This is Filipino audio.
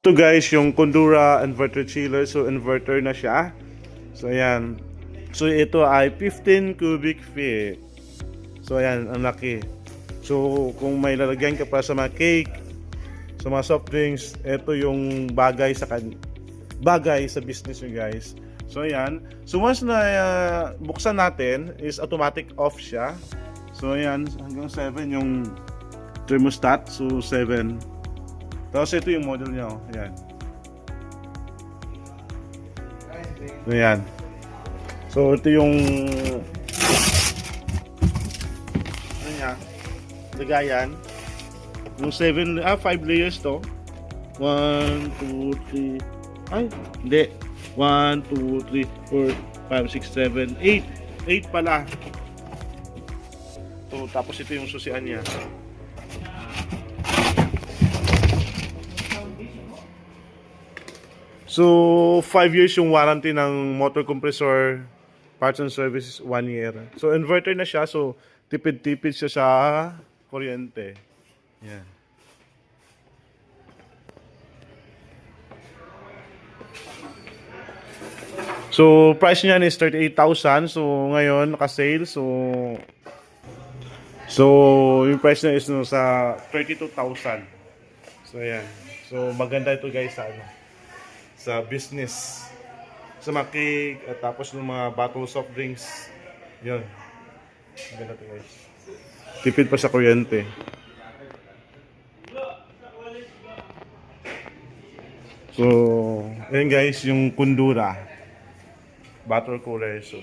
Ito guys, yung Kondura inverter chiller. So inverter na siya. So ayan. So ito ay 15 cubic feet. So ayan, ang laki. So kung may lalagyan ka pa sa mga cake, sa mga soft drinks, ito yung bagay sa business nyo guys. So ayan. So once na buksan natin, is automatic off siya. So ayan, hanggang 7 yung thermostat. So 7. Tapos ito yung model niya, oh. Ayan. Ayan. So ito yung ano niya, lagayan. Yung 5 layers to. 1, 2, 3. Ay, hindi. 1, 2, 3, 4, 5, 6, 7, 8. 8 pala. So, tapos ito yung susian niya. So, 5 years yung warranty ng motor compressor, parts and services 1 year. So, inverter na siya. So, tipid-tipid siya sa kuryente. Yan. So, price niyan is 38,000. So, ngayon, naka-sale. So, yung price niya is sa 32,000. So, ayan. So, maganda ito guys sa business, sa mga cake, at tapos ng mga bottle soft drinks. Yun. Maganda ito guys. Tipid pa sa kuryente. So, ayan guys, yung Kondura bottle cooler. So,